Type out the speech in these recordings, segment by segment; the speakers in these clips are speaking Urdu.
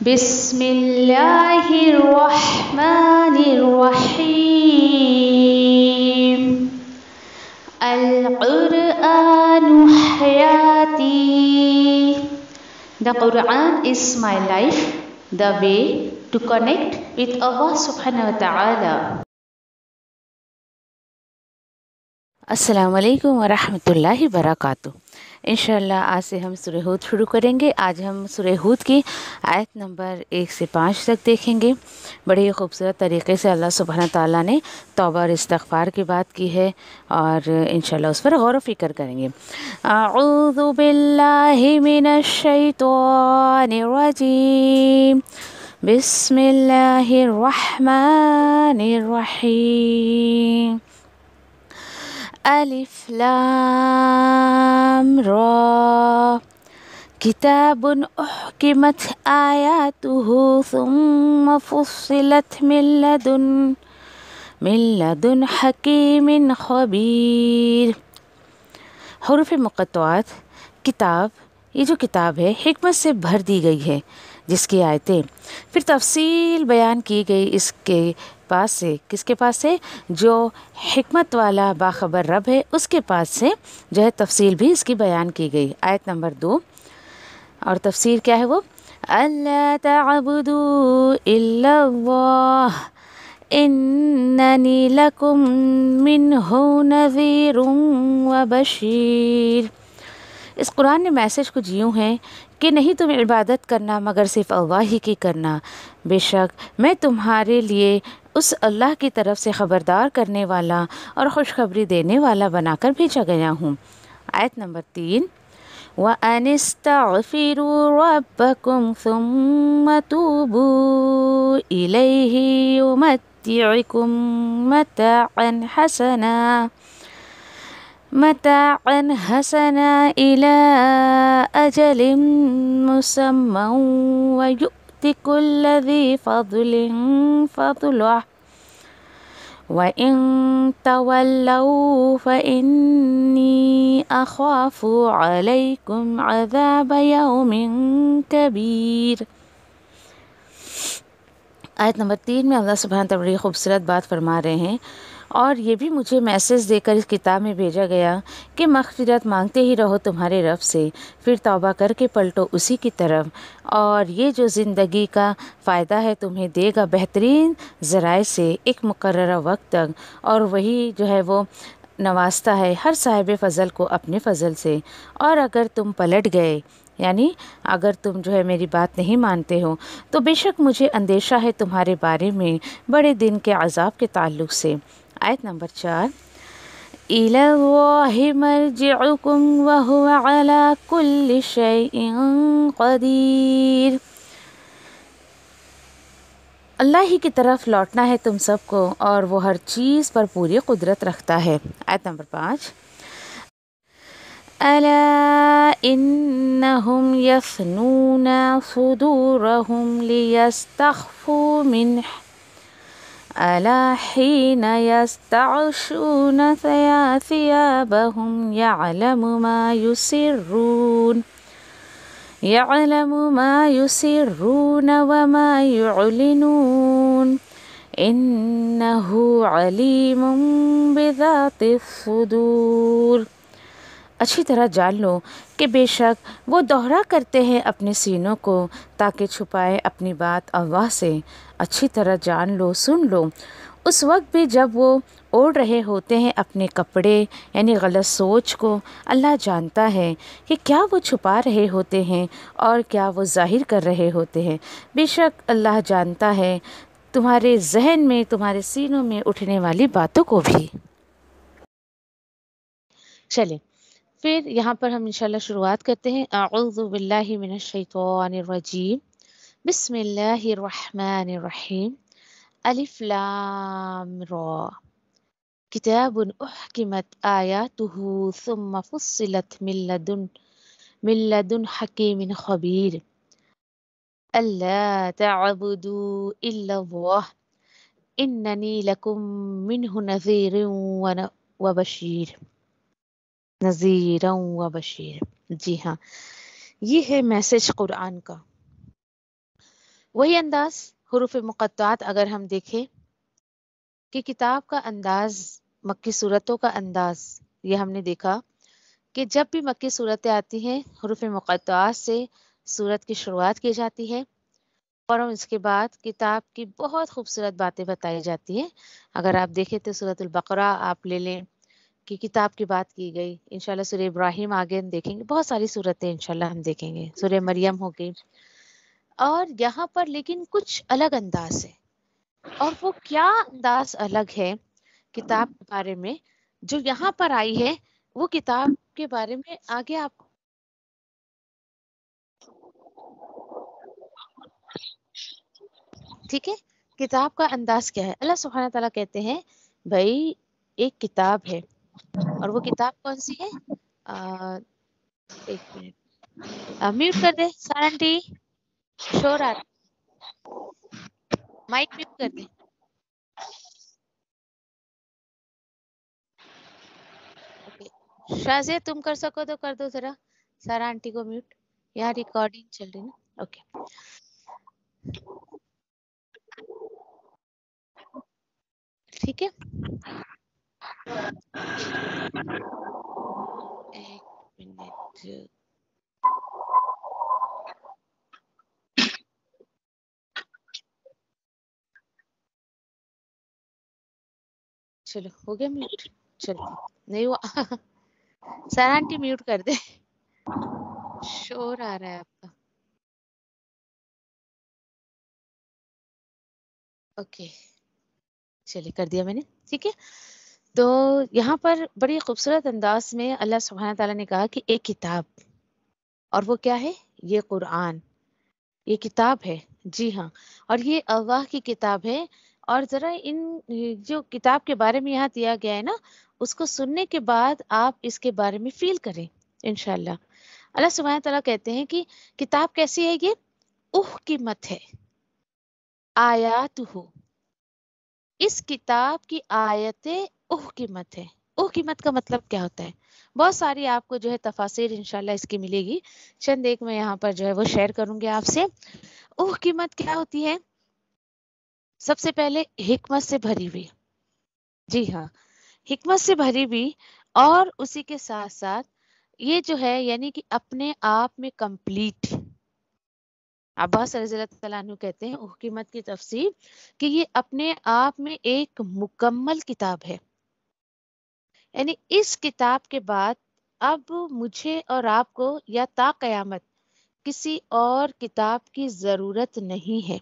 بسم اللہ الرحمن الرحیم القرآن حیاتی. The Quran is my life, the way to connect with Allah subhanahu wa ta'ala. السلام علیکم ورحمۃ اللہ وبرکاتہ. انشاءاللہ آج سے ہم سورہ ہود شروع کریں گے. آج ہم سورہ ہود کی آیت نمبر 1 سے 5 تک دیکھیں گے. بڑے ہی خوبصورت طریقے سے اللہ سبحانہ تعالیٰ نے توبہ اور استغفار کی بات کی ہے اور انشاءاللہ اس پر غور و فکر کریں گے. اعوذ باللہ من الشیطان الرجیم. بسم اللہ الرحمن الرحیم. الف لام را کتاب احکمت آیاتہ ثم فصلت من لدن حکیم خبیر. حروف مقطعات. کتاب، یہ جو کتاب ہے حکمت سے بھر دی گئی ہے جس کی آیتیں پھر تفصیل بیان کی گئی اس کے پاس سے. کس کے پاس سے؟ جو حکمت والا باخبر رب ہے اس کے پاس سے جو ہے تفصیل بھی اس کی بیان کی گئی. آیت نمبر 2 اور تفسیر کیا ہے وہ؟ اللہ تعبدوا الا اللہ اننی لکم منہ نذیر وبشیر. اس قرآن نے میسج کچھ یوں ہے کہ نہیں تم عبادت کرنا مگر صرف اللہ ہی کی کرنا. بے شک میں تمہارے لیے اس اللہ کی طرف سے خبردار کرنے والا اور خوشخبری دینے والا بنا کر بھیجا گیا ہوں. آیت نمبر 3 وَأَنِ اسْتَغْفِرُوا رَبَّكُمْ ثُمَّ تُوبُوا إِلَيْهِ يُمَتِّعْكُمْ متاعا حسنا إلى أجل مسمى ويؤت كل ذي فضل فضله وإن تولوا فإني أخاف عليكم عذاب يوم كبير. آیت نمبر 3 میں اللہ سبحانہ تعالیٰ بڑی خوبصورت بات فرما رہے ہیں اور یہ بھی مجھے میسج دے کر اس کتاب میں بھیجا گیا کہ مغفرت مانگتے ہی رہو تمہارے رب سے، پھر توبہ کر کے پلٹو اسی کی طرف، اور یہ جو زندگی کا فائدہ ہے تمہیں دے گا بہترین ذرائع سے ایک مقررہ وقت تک، اور وہی جو ہے وہ نوازتا ہے ہر صاحب فضل کو اپنے فضل سے. اور اگر تم پلٹ گئے یعنی اگر تم جو ہے میری بات نہیں مانتے ہو تو بے شک مجھے اندیشہ ہے تمہارے بارے میں بڑے دن کے عذاب کے تعلق سے. آیت نمبر 4 إِلَى اللَّهِ مَرْجِعُكُمْ وَهُوَ عَلَى كُلِّ شَيْءٍ قَدِيرٌ. اللہ ہی کی طرف لوٹنا ہے تم سب کو اور وہ ہر چیز پر پوری قدرت رکھتا ہے. آیت نمبر 5 أَلَا إِنَّهُمْ يَثْنُونَ صُدُورَهُمْ لِيَسْتَخْفُوا مِنْهُ أَلَا حِينَ يَسْتَعْشُونَ ثِيَابَهُمْ يَعْلَمُ مَا يُسِرُّونَ وَمَا يُعْلِنُونَ إِنَّهُ عَلِيمٌ بِذَاتِ الصُّدُورِ. اچھی طرح جان لو کہ بے شک وہ دوہرا کرتے ہیں اپنے سینوں کو تاکہ چھپائے اپنی بات اللہ سے. اچھی طرح جان لو، سن لو، اس وقت بھی جب وہ اوڑھ رہے ہوتے ہیں اپنے کپڑے یعنی غلط سوچ کو، اللہ جانتا ہے کہ کیا وہ چھپا رہے ہوتے ہیں اور کیا وہ ظاہر کر رہے ہوتے ہیں. بے شک اللہ جانتا ہے تمہارے ذہن میں، تمہارے سینوں میں اٹھنے والی باتوں کو بھی. چلیں پھر یہاں پر ہم انشاءاللہ شروعات کرتے ہیں. اعوذ باللہ من الشیطان الرجیم. بسم اللہ الرحمن الرحیم. الف لام را کتاب احکمت آیاتہ ثم فصلت من لدن حکیم خبیر. اللہ تعبدوا الا اللہ اننی لکم منہ نذیر وبشیر. نذیرا و بشیر. جی ہاں، یہ ہے میسج قرآن کا. وہی انداز حروف مقطعات اگر ہم دیکھیں کہ کتاب کا انداز، مکی صورتوں کا انداز، یہ ہم نے دیکھا کہ جب بھی مکی صورتیں آتی ہیں حروف مقطعات سے صورت کی شروعات کی جاتی ہے، اور اس کے بعد کتاب کی بہت خوبصورت باتیں بتائی جاتی ہیں۔ اگر آپ دیکھیں تو سورۃ البقرہ آپ لے لیں کہ کتاب کی بات کی گئی، انشاءاللہ سورہ ابراہیم آگے ہم دیکھیں گے، بہت ساری صورتیں انشاءاللہ ہم دیکھیں گے، سورہ مریم ہو گئی، اور یہاں پر لیکن کچھ الگ انداز ہے۔ اور وہ کیا انداز الگ ہے کتاب کے بارے میں جو یہاں پر آئی ہے، وہ کتاب کے بارے میں آگے آپ ٹھیک ہے۔ کتاب کا انداز کیا ہے؟ اللہ سبحانہ تعالیٰ کہتے ہیں بھائی ایک کتاب ہے، اور وہ کتاب کون سی ہے؟ ایک منٹ میوٹ کر دے سارا آنٹی، شور آ رہا، مائک میوٹ کر دے۔ شازیہ تم کر سکو تو کر دو ذرا سارا آنٹی کو میوٹ، یہاں ریکارڈنگ چل رہی نا۔ اوکے ٹھیک ہے، ایک منٹ، چلو ہو گیا میوٹ، چلو نہیں ہوا سارا آنٹی میوٹ کر دے، شور آ رہا ہے آپ کا۔ اوکے چلیے کر دیا میں نے، ٹھیک ہے۔ تو یہاں پر بڑی خوبصورت انداز میں اللہ سبحانہ تعالیٰ نے کہا کہ ایک کتاب، اور وہ کیا ہے؟ یہ قرآن، یہ کتاب ہے، جی ہاں، اور یہ اللہ کی کتاب ہے۔ اور ذرا ان جو کتاب کے بارے میں یہاں دیا گیا ہے نا، اس کو سننے کے بعد آپ اس کے بارے میں فیل کریں انشاءاللہ۔ اللہ سبحانہ تعالیٰ کہتے ہیں کہ کتاب کیسی ہے؟ یہ احکمت ہے آیات ہو، اس کتاب کی آیتیں احکمت ہے۔ احکمت کا مطلب کیا ہوتا ہے؟ بہت ساری آپ کو جو ہے تفاسیر انشاءاللہ اس کی ملے گی، چند ایک میں یہاں پر جو ہے وہ شیئر کروں گی آپ سے۔ احکمت کیا ہوتی ہے؟ سب سے پہلے حکمت سے بھری ہوئی، جی ہاں، حکمت سے بھری ہوئی، اور اسی کے ساتھ ساتھ یہ جو ہے یعنی کہ اپنے آپ میں کمپلیٹ۔ عباس رضی اللہ تعالیٰ عنہ کہتے ہیں حکمت کی تفسیر کہ یہ اپنے آپ میں ایک مکمل کتاب ہے، یعنی اس کتاب کے بعد اب مجھے اور آپ کو یا تا قیامت کسی اور کتاب کی ضرورت نہیں ہے،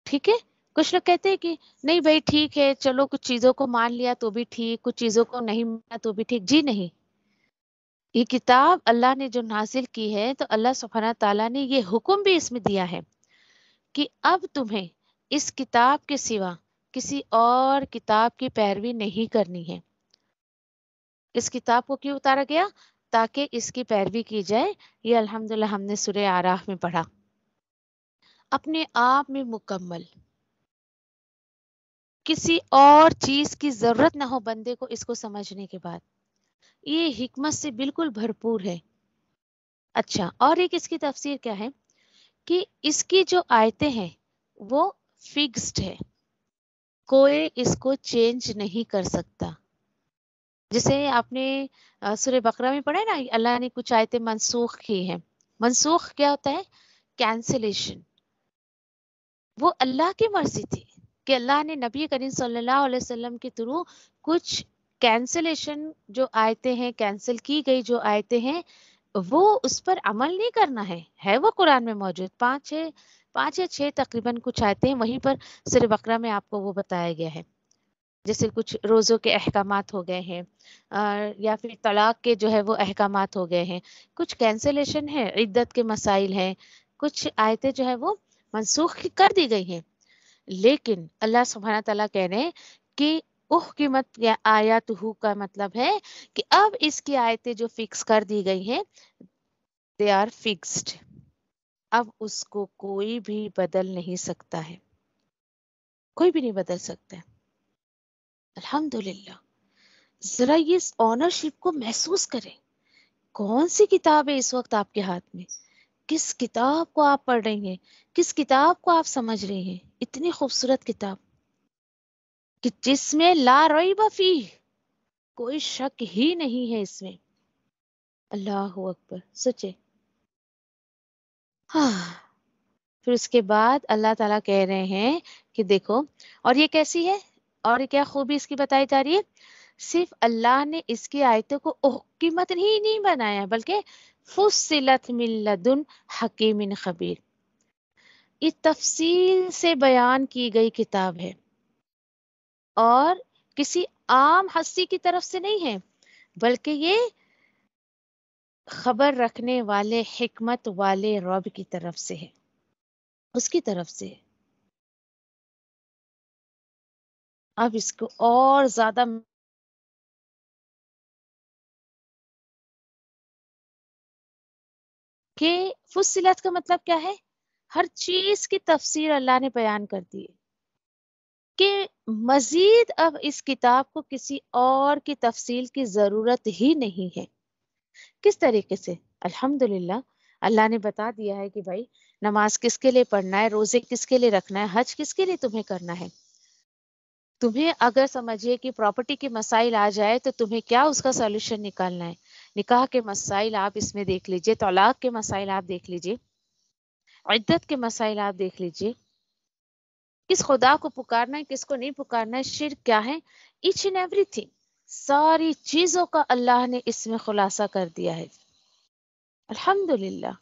ٹھیک ہے۔ کچھ لوگ کہتے ہیں کہ نہیں بھائی ٹھیک ہے، چلو کچھ چیزوں کو مان لیا تو بھی ٹھیک، کچھ چیزوں کو نہیں مانا تو بھی ٹھیک، جی نہیں، یہ کتاب اللہ نے جو نازل کی ہے تو اللہ سبحانہ تعالیٰ نے یہ حکم بھی اس میں دیا ہے کہ اب تمہیں اس کتاب کے سوا کسی اور کتاب کی پیروی نہیں کرنی ہے۔ اس کتاب کو کیوں اتارا گیا؟ تاکہ اس کی پیروی کی جائے۔ یہ الحمدللہ ہم نے سورہ اعراف میں پڑھا، اپنے آپ میں مکمل، کسی اور چیز کی ضرورت نہ ہو بندے کو اس کو سمجھنے کے بعد، یہ حکمت سے بالکل بھرپور ہے۔ اچھا، اور ایک اس کی تفسیر کیا ہے کہ اس کی جو آیتیں ہیں وہ فکسڈ ہے، کوئی اس کو چینج نہیں کر سکتا۔ جسے آپ نے سورہ بقرہ میں پڑھا ہے نا، اللہ نے کچھ آیتیں منسوخ کی ہیں۔ منسوخ کیا ہوتا ہے؟ کینسلیشن۔ وہ اللہ کی مرضی تھی کہ اللہ نے نبی کریم صلی اللہ علیہ وسلم کے تھرو کچھ کینسلیشن جو آیتیں ہیں، کینسل کی گئی جو آیتیں ہیں، وہ اس پر عمل نہیں کرنا ہے وہ قرآن میں موجود، پانچ یا چھ تقریباً کچھ آیتیں ہیں، وہیں پر سورہ بقرہ میں آپ کو وہ بتایا گیا ہے۔ جیسے کچھ روزوں کے احکامات ہو گئے ہیں، یا پھر طلاق کے جو ہے وہ احکامات ہو گئے ہیں، کچھ کینسلیشن ہے، عدت کے مسائل ہیں، کچھ آیتیں جو ہے وہ منسوخ کر دی گئی ہیں۔ لیکن اللہ سبحانہ تعالیٰ کہہ رہے ہیں کہ احکمت یا آیات ہو کا مطلب ہے کہ اب اس کی آیتیں جو فکس کر دی گئی ہیں دے آر فکسڈ، اب اس کو کوئی بھی بدل نہیں سکتا ہے، کوئی بھی نہیں بدل سکتا ہے۔ الحمدللہ، ذرا یہ آنرشپ کو محسوس کریں، کون سی کتاب ہے اس وقت آپ کے ہاتھ میں؟ کس کتاب کو آپ پڑھ رہی ہیں، کس کتاب کو آپ سمجھ رہی ہیں. اتنی خوبصورت کتاب کہ جس میں لا ریب فیہ، کوئی شک ہی نہیں ہے اس میں. اللہ اکبر، سچے. ہاں. پھر اس کے بعد اللہ تعالیٰ کہہ رہے ہیں کہ دیکھو، اور یہ کیسی ہے، اور کیا خوبی اس کی بتائی جا رہی ہے. صرف اللہ نے اس کی آیتوں کو قیمت ہی نہیں بنایا، بلکہ فصلت من لدن حکیم خبیر، یہ تفصیل سے بیان کی گئی کتاب ہے، اور کسی عام ہستی کی طرف سے نہیں ہے، بلکہ یہ خبر رکھنے والے حکمت والے رب کی طرف سے ہے، اس کی طرف سے ہے. اب اس کو اور زیادہ کہ فصلت کا مطلب کیا ہے، ہر چیز کی تفسیر اللہ نے بیان کر دی ہے، کہ مزید اب اس کتاب کو کسی اور کی تفصیل کی ضرورت ہی نہیں ہے. کس طریقے سے؟ الحمدللہ اللہ نے بتا دیا ہے کہ بھائی نماز کس کے لیے پڑھنا ہے، روزے کس کے لیے رکھنا ہے، حج کس کے لیے تمہیں کرنا ہے. تمہیں اگر سمجھیے کہ پراپرٹی کے مسائل آ جائے تو تمہیں کیا اس کا سولوشن نکالنا ہے، نکاح کے مسائل آپ اس میں دیکھ لیجئے، طلاق کے مسائل آپ دیکھ لیجئے، عدت کے مسائل آپ دیکھ لیجئے، کس خدا کو پکارنا ہے کس کو نہیں پکارنا ہے، شرک کیا ہے، ایچ اینڈ ایوری تھنگ، ساری چیزوں کا اللہ نے اس میں خلاصہ کر دیا ہے. الحمدللہ.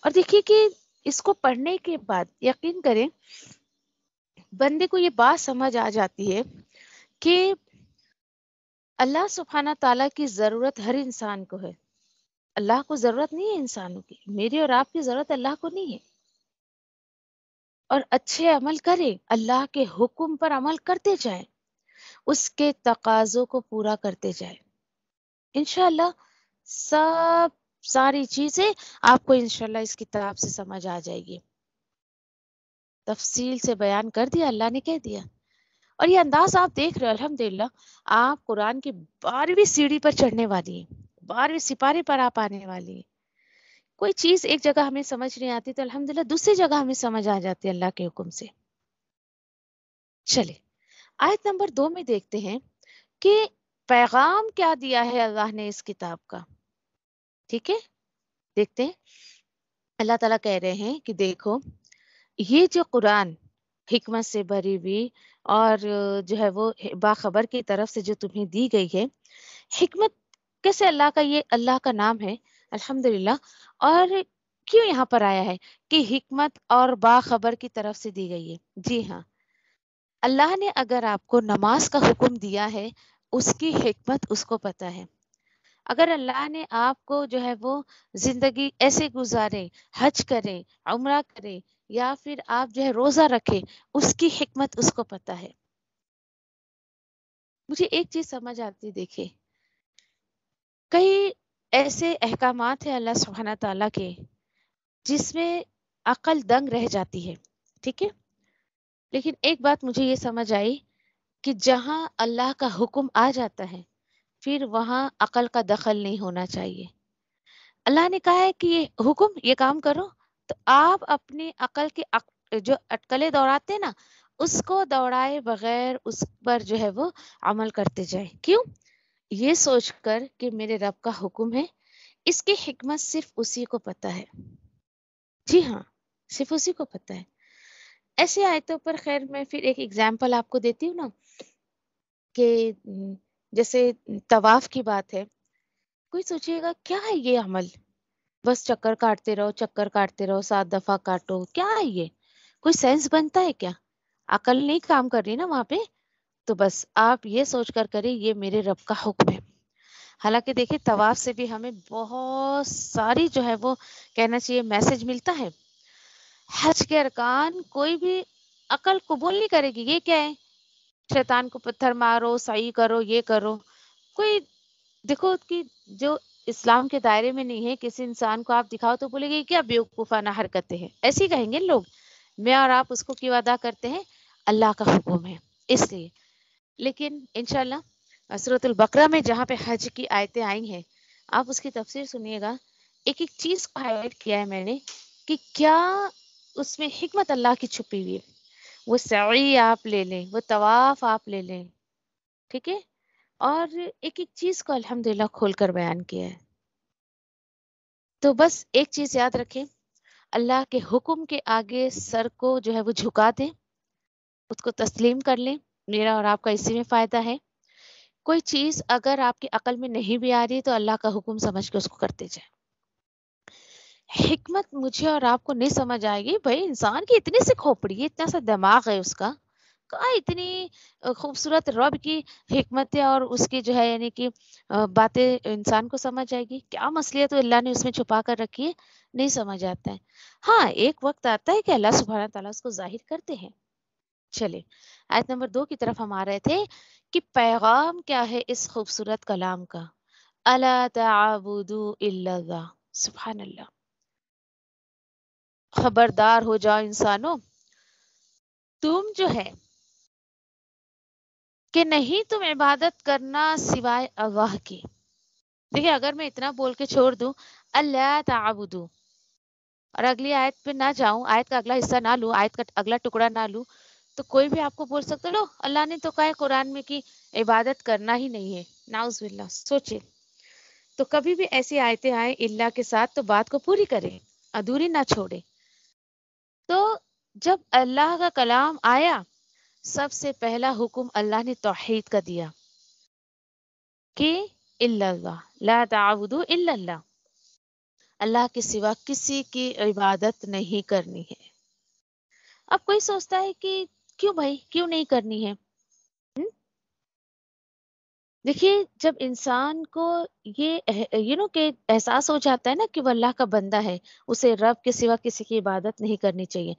اور دیکھیے کہ اس کو پڑھنے کے بعد یقین کریں بندے کو یہ بات سمجھ آ جاتی ہے کہ اللہ سبحانہ تعالیٰ کی ضرورت ہر انسان کو ہے. اللہ کو ضرورت نہیں ہے انسانوں کی، میری اور آپ کی ضرورت اللہ کو نہیں ہے. اور اچھے عمل کرے، اللہ کے حکم پر عمل کرتے جائیں، اس کے تقاضوں کو پورا کرتے جائیں، انشاءاللہ ساری چیزیں آپ کو انشاءاللہ اس کتاب سے سمجھ آ جائے گی. تفصیل سے بیان کر دیا اللہ نے، کہہ دیا. اور یہ انداز آپ دیکھ رہے ہو، الحمدللہ آپ قرآن کی 12ویں سیڑھی پر چڑھنے والی ہیں، 12ویں سپارے پر آپ آنے والی ہیں. کوئی چیز ایک جگہ ہمیں سمجھ نہیں آتی تو الحمدللہ دوسری جگہ ہمیں سمجھ آ جاتی ہے اللہ کے حکم سے. چلے آیت نمبر 2 میں دیکھتے ہیں کہ پیغام کیا دیا ہے اللہ نے اس کتاب کا. ٹھیک ہے، دیکھتے ہیں. اللہ تعالیٰ کہہ رہے ہیں کہ دیکھو یہ جو قرآن حکمت سے بھری ہوئی اور جو ہے وہ باخبر کی طرف سے جو تمہیں دی گئی ہے، حکمت کیسے اللہ کا، یہ اللہ کا نام ہے الحمدللہ. اور کیوں یہاں پر آیا ہے کہ حکمت اور باخبر کی طرف سے دی گئی ہے؟ جی ہاں، اللہ نے اگر آپ کو نماز کا حکم دیا ہے، اس کی حکمت اس کو پتہ ہے. اگر اللہ نے آپ کو جو ہے وہ زندگی ایسے گزارے، حج کریں، عمرہ کریں، یا پھر آپ جو ہے روزہ رکھیں، اس کی حکمت اس کو پتہ ہے. مجھے ایک چیز سمجھ آتی، دیکھیں کئی ایسے احکامات ہیں اللہ سبحانہ تعالیٰ کے جس میں عقل دنگ رہ جاتی ہے. ٹھیک ہے، لیکن ایک بات مجھے یہ سمجھ آئی کہ جہاں اللہ کا حکم آ جاتا ہے پھر وہاں عقل کا دخل نہیں ہونا چاہیے. اللہ نے کہا ہے کہ یہ حکم، یہ کام کرو، تو آپ اپنی عقل کی جو اٹکلیں دوڑاتے نا، اس کو دوڑائے بغیر اس پر جو ہے وہ عمل کرتے جائیں. کیوں؟ یہ سوچ کر کہ میرے رب کا حکم ہے، اس کی حکمت صرف اسی کو پتہ ہے. جی ہاں، صرف اسی کو پتہ ہے. ایسی آیتوں پر خیر میں پھر ایک ایگزامپل آپ کو دیتی ہوں نا، کہ جیسے طواف کی بات ہے، کوئی سوچئے گا کیا ہے یہ عمل، بس چکر کاٹتے رہو، چکر کاٹتے رہو، 7 دفعہ کاٹو، کیا ہے یہ، کوئی سینس بنتا ہے کیا؟ عقل نہیں کام کر رہی نا وہاں پہ. تو بس آپ یہ سوچ کر کریں یہ میرے رب کا حکم ہے. حالانکہ دیکھیں طواف سے بھی ہمیں بہت ساری جو ہے وہ کہنا چاہیے میسج ملتا ہے. حج کے ارکان کوئی بھی عقل قبول نہیں کرے گی، یہ کیا ہے، شیطان کو پتھر مارو، سعی کرو، یہ کرو. کوئی دیکھو کہ جو اسلام کے دائرے میں نہیں ہے، کسی انسان کو آپ دکھاؤ تو بولے گے کیا بیوقوفانہ حرکتیں ہیں، ایسے ہی کہیں گے لوگ. میں اور آپ اس کو کیوں ادا کرتے ہیں؟ اللہ کا حکم ہے اس لیے. لیکن انشاءاللہ سورۃ البقرہ میں جہاں پہ حج کی آیتیں آئی ہیں، آپ اس کی تفسیر سنیے گا ایک ایک چیز کو ہائی لائٹ کیا ہے میں نے کہ کیا اس میں حکمت اللہ کی چھپی ہوئی ہے. وہ سعی آپ لے لیں، وہ طواف آپ لے لیں، ٹھیک ہے، اور ایک ایک چیز کو الحمدللہ کھول کر بیان کیا ہے. تو بس ایک چیز یاد رکھیں، اللہ کے حکم کے آگے سر کو جو ہے وہ جھکا دیں، اس کو تسلیم کر لیں. میرا اور آپ کا اسی میں فائدہ ہے. کوئی چیز اگر آپ کی عقل میں نہیں بھی آ رہی تو اللہ کا حکم سمجھ کے اس کو کرتے جائیں. حکمت مجھے اور آپ کو نہیں سمجھ آئے گی، بھائی انسان کی اتنی سی کھوپڑی ہے، اتنا سا دماغ ہے اس کا، کہاں اتنی خوبصورت رب کی حکمتیں اور اس کی جو ہے یعنی کہ باتیں انسان کو سمجھ آئے گی. کیا مصلحت تو اللہ نے اس میں چھپا کر رکھی ہے، نہیں سمجھ آتا ہے. ہاں ایک وقت آتا ہے کہ اللہ سبحانہ تعالیٰ اس کو ظاہر کرتے ہیں. چلے آیت نمبر 2 کی طرف ہم آ رہے تھے کہ پیغام کیا ہے اس خوبصورت کلام کا. الا تعبدوا الا اللہ. سبحان اللہ. خبردار ہو جاؤ انسانوں، تم جو ہے کہ نہیں تم عبادت کرنا سوائے اللہ کی. دیکھیں اگر میں اتنا بول کے چھوڑ دوں اللہ تعبدو اور اگلی آیت پہ نہ جاؤں، آیت کا اگلا حصہ نہ لوں، آیت کا اگلا ٹکڑا نہ لوں، تو کوئی بھی آپ کو بول سکتا لو اللہ نے تو کہا ہے قرآن میں کہ عبادت کرنا ہی نہیں ہے. نعوذ باللہ. سوچے تو کبھی بھی ایسی آیتیں آئیں اللہ کے ساتھ تو بات کو پوری کریں، ادھوری نہ چھوڑے. تو جب اللہ کا کلام آیا سب سے پہلا حکم اللہ نے توحید کا دیا کہ الا اللہ لا تعبدوا الا اللہ. اللہ کے سوا کسی کی عبادت نہیں کرنی ہے. اب کوئی سوچتا ہے کہ کیوں بھائی کیوں نہیں کرنی ہے؟ دیکھیے جب انسان کو یہ کہ احساس ہو جاتا ہے نا کہ وہ اللہ کا بندہ ہے، اسے رب کے سوا کسی کی عبادت نہیں کرنی چاہیے،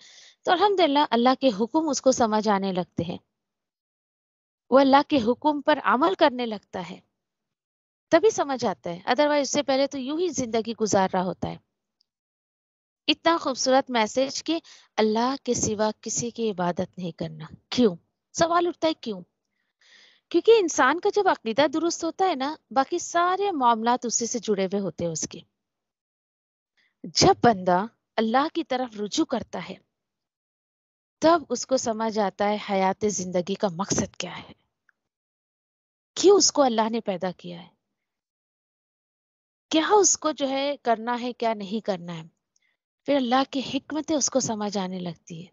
تو الحمدللہ اللہ کے حکم اس کو سمجھ آنے لگتے ہیں، وہ اللہ کے حکم پر عمل کرنے لگتا ہے، تبھی سمجھ آتا ہے. ادروائز اس سے پہلے تو یوں ہی زندگی گزار رہا ہوتا ہے. اتنا خوبصورت میسج کہ اللہ کے سوا کسی کی عبادت نہیں کرنا. کیوں؟ سوال اٹھتا ہے کیوں؟ کیونکہ انسان کا جب عقیدہ درست ہوتا ہے نا، باقی سارے معاملات اسی سے جڑے ہوئے ہوتے ہیں اس کے. جب بندہ اللہ کی طرف رجوع کرتا ہے تب اس کو سمجھ آتا ہے حیات زندگی کا مقصد کیا ہے، کیوں اس کو اللہ نے پیدا کیا ہے، کیا اس کو جو ہے کرنا ہے کیا نہیں کرنا ہے. پھر اللہ کی حکمتیں اس کو سمجھ آنے لگتی ہے.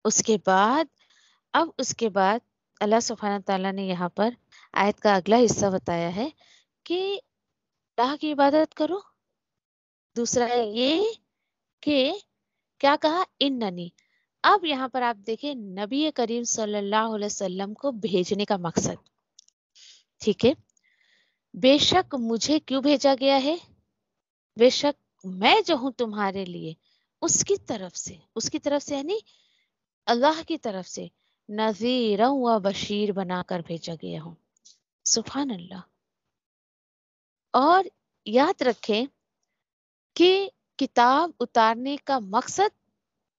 اس کے بعد اللہ سبحانہ تعالیٰ نے یہاں پر آیت کا اگلا حصہ بتایا ہے کہ اللہ کی عبادت کرو. دوسرا ہے یہ کہ کیا کہا اننی. اب یہاں پر آپ دیکھیں نبی کریم صلی اللہ علیہ وسلم کو بھیجنے کا مقصد، ٹھیک ہے، بے شک مجھے کیوں بھیجا گیا ہے، بے شک میں جو ہوں تمہارے لیے اس کی طرف سے یعنی اللہ کی طرف سے نذیر و بشیر بنا کر بھیجا گیا ہوں. سبحان اللہ. اور یاد رکھیں کہ کتاب اتارنے کا مقصد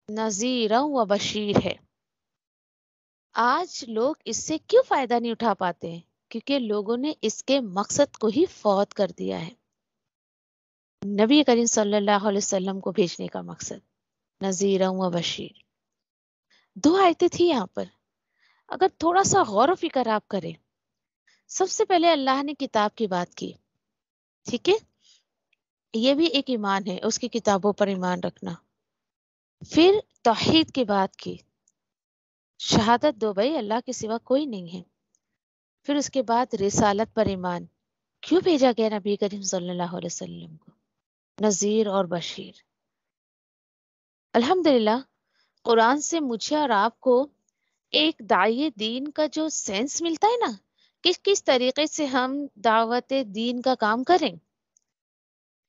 نذیر و بشیر ہے. آج لوگ اس سے کیوں فائدہ نہیں اٹھا پاتے ہیں؟ کیونکہ لوگوں نے اس کے مقصد کو ہی فوت کر دیا ہے. نبی کریم صلی اللہ علیہ وسلم کو بھیجنے کا مقصد نذیر و بشیر. 2 آیتیں تھی یہاں پر، اگر تھوڑا سا غور و فکر آپ کریں. سب سے پہلے اللہ نے کتاب کی بات کی، ٹھیک ہے، یہ بھی ایک ایمان ہے اس کی کتابوں پر ایمان رکھنا. پھر توحید کی بات کی، شہادت دو بھائی اللہ کے سوا کوئی نہیں ہے. پھر اس کے بعد رسالت پر ایمان، کیوں بھیجا گیا نبی کریم صلی اللہ علیہ وسلم کو، نذیر اور بشیر. الحمدللہ قرآن سے مجھے اور آپ کو ایک داعی دین کا جو سینس ملتا ہے نا کہ کس طریقے سے ہم دعوت دین کا کام کریں.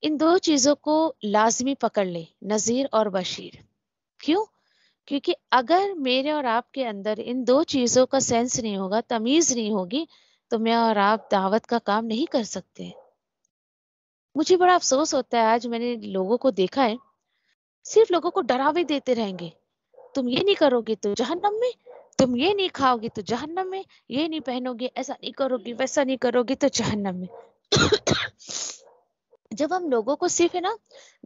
ان 2 چیزوں کو لازمی پکڑ لیں، نذیر اور بشیر. کیوں؟ کیونکہ اگر میرے اور آپ کے اندر ان 2 چیزوں کا سینس نہیں ہوگا، تمیز نہیں ہوگی، تو میں اور آپ دعوت کا کام نہیں کر سکتے. مجھے بڑا افسوس ہوتا ہے، آج میں نے لوگوں کو دیکھا ہے صرف لوگوں کو ڈراوے دیتے رہیں گے، تم یہ نہیں کرو گے تو جہنم میں، تم یہ نہیں کھاؤ گے تو جہنم میں، یہ نہیں پہنو گے، ایسا نہیں کرو گے، ویسا نہیں کرو گے تو جہنم میں. جب ہم لوگوں کو صرف ہے نا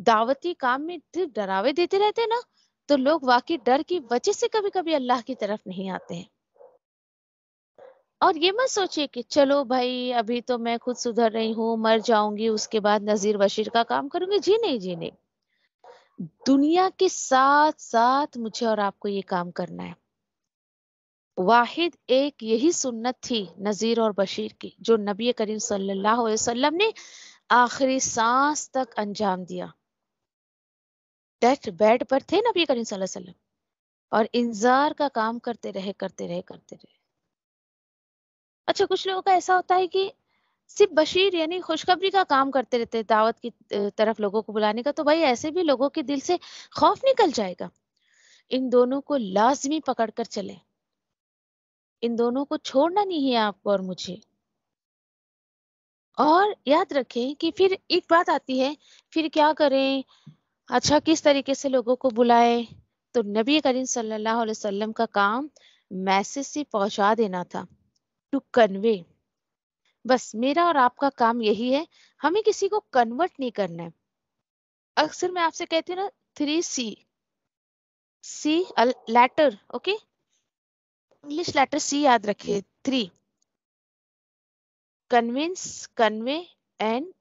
دعوتی کام میں صرف ڈراوے دیتے رہتے ہیں نا، تو لوگ واقعی ڈر کی وجہ سے کبھی کبھی اللہ کی طرف نہیں آتے ہیں. اور یہ مت سوچیے کہ چلو بھائی ابھی تو میں خود سدھر رہی ہوں، مر جاؤں گی، اس کے بعد نذیر بشیر کا کام کروں گی. جی نہیں، جی نہیں. دنیا کے ساتھ ساتھ مجھے اور آپ کو یہ کام کرنا ہے. واحد ایک یہی سنت تھی نذیر اور بشیر کی، جو نبی کریم صلی اللہ علیہ وسلم نے آخری سانس تک انجام دیا. ڈیتھ بیڈ پر تھے نبی کریم صلی اللہ علیہ وسلم، اور انذار کا کام کرتے رہے کرتے رہے کرتے رہے. اچھا، کچھ لوگوں کا ایسا ہوتا ہے کہ صرف بشیر یعنی خوشخبری کا کام کرتے رہتے، دعوت کی طرف لوگوں کو بلانے کا، تو بھائی ایسے بھی لوگوں کے دل سے خوف نکل جائے گا. ان دونوں کو لازمی پکڑ کر چلیں، ان دونوں کو چھوڑنا نہیں ہے آپ کو اور مجھے. اور یاد رکھیں کہ پھر ایک بات آتی ہے، پھر کیا کریں؟ اچھا، کس طریقے سے لوگوں کو بلائیں؟ تو نبی کریم صلی اللہ علیہ وسلم کا کام میسج سے پہنچا دینا تھا، ٹو کنوے. بس میرا اور آپ کا کام یہی ہے، ہمیں کسی کو کنورٹ نہیں کرنا ہے. اکثر میں آپ سے کہتی ہوں نا 3C، سی لیٹر، اوکے، انگلش لیٹر سی یاد رکھیے. 3، کنوینس، کنوے اینڈ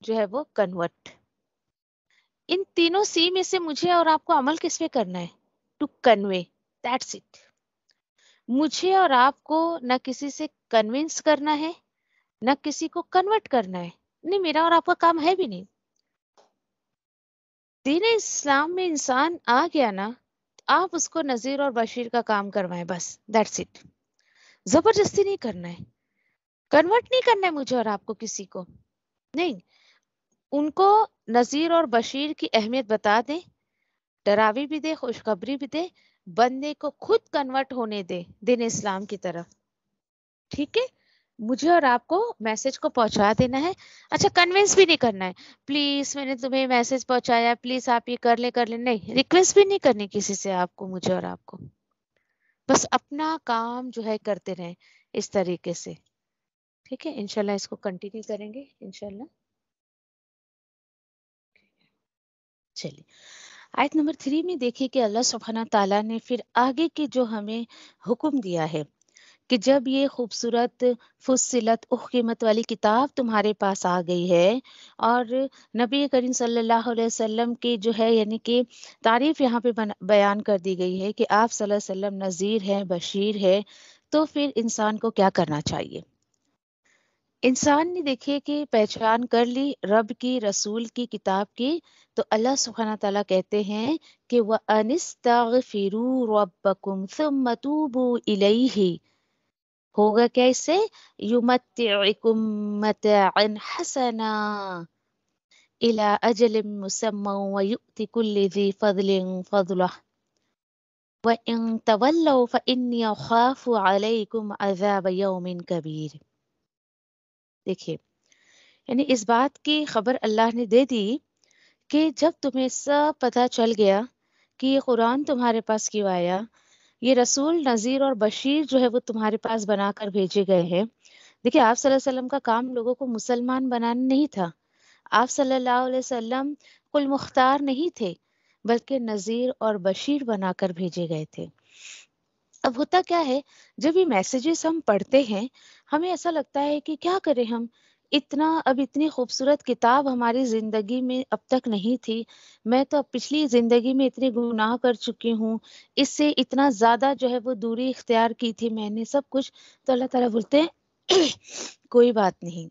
جو ہے وہ کنورٹ. ان تینوں سی میں سے مجھے اور آپ کو عمل کس پہ کرنا ہے؟ To convey, that's it. مجھے اور آپ کو نہ کسی سے کنوینس کرنا ہے، نہ کسی کو کنورٹ کرنا ہے. نہیں، میرا اور آپ کا کام ہے بھی نہیں. دین اسلام میں انسان آ گیا نا، آپ اس کو نذیر اور بشیر کا کام کروائیں، بس دیٹس اٹ. زبردستی نہیں کرنا ہے، کنورٹ نہیں کرنا ہے مجھے اور آپ کو کسی کو. نہیں، ان کو نذیر اور بشیر کی اہمیت بتا دیں، ڈراوی بھی دے، خوشخبری بھی دے، بندے کو خود کنورٹ ہونے دے دین اسلام کی طرف. ٹھیک ہے، مجھے اور آپ کو میسج کو پہنچا دینا ہے. اچھا، کنوینس بھی نہیں کرنا ہے، پلیز میں نے تمہیں میسج پہنچایا، پلیز آپ یہ کر لیں. نہیں، ریکویسٹ بھی نہیں کرنی کسی سے آپ کو، مجھے اور آپ کو. بس اپنا کام جو ہے کرتے رہیں اس طریقے سے. ٹھیک ہے، انشاءاللہ اس کو کنٹینیو کریں گے انشاءاللہ. چلیے، آیت نمبر 3 میں دیکھیے کہ اللہ سبحانہ تعالیٰ نے پھر آگے کی جو ہمیں حکم دیا ہے کہ جب یہ خوبصورت فصلت احکمت والی کتاب تمہارے پاس آ گئی ہے، اور نبی کریم صلی اللہ علیہ وسلم کی جو ہے یعنی کہ تعریف یہاں پہ بیان کر دی گئی ہے کہ آپ صلی اللہ علیہ وسلم نذیر ہے، بشیر ہے، تو پھر انسان کو کیا کرنا چاہیے؟ انسان نے دیکھیے کہ پہچان کر لی رب کی، رسول کی، کتاب کی، تو اللہ سبحانہ تعالیٰ کہتے ہیں کہ وَأَنِسْتَغْفِرُوا رَبَّكُمْ ثُمَّ تُوبُوا إِلَيْهِ. ہوگا کیا اس سے؟ يُمَتِّعِكُم مَتَاعًا حَسَنًا إِلَىٰ أَجَلٍ مُّسَمًّى وَيُؤْتِ كُلِّ ذِي فَضْلٍ فَضْلَهُ وَإِن تَوَلَّوْا فَإِنِّي أَخَافُ عَلَيْكُمْ عَذَابَ يَوْمٍ كَبِيرٍ. دیکھیے، یعنی اس بات کی خبر اللہ نے دے دی کہ جب تمہیں سب پتہ چل گیا کہ یہ قرآن تمہارے پاس کیوں آیا، یہ رسول نذیر اور بشیر جو ہے وہ تمہارے پاس بنا کر بھیجے گئے ہیں. دیکھیے، آپ صلی اللہ علیہ وسلم کا کام لوگوں کو مسلمان بنانا نہیں تھا. آپ صلی اللہ علیہ وسلم کل مختار نہیں تھے، بلکہ نذیر اور بشیر بنا کر بھیجے گئے تھے. اب ہوتا کیا ہے، جب یہ میسیجز ہم پڑھتے ہیں، ہمیں ایسا لگتا ہے کہ کیا کریں ہم، اتنی خوبصورت کتاب ہماری زندگی میں اب تک نہیں تھی. میں تو اب پچھلی زندگی میں اتنے گناہ کر چکی ہوں، اس سے اتنا زیادہ جو ہے وہ دوری اختیار کی تھی میں نے، سب کچھ. تو اللہ تعالیٰ بولتے ہیں کوئی بات نہیں.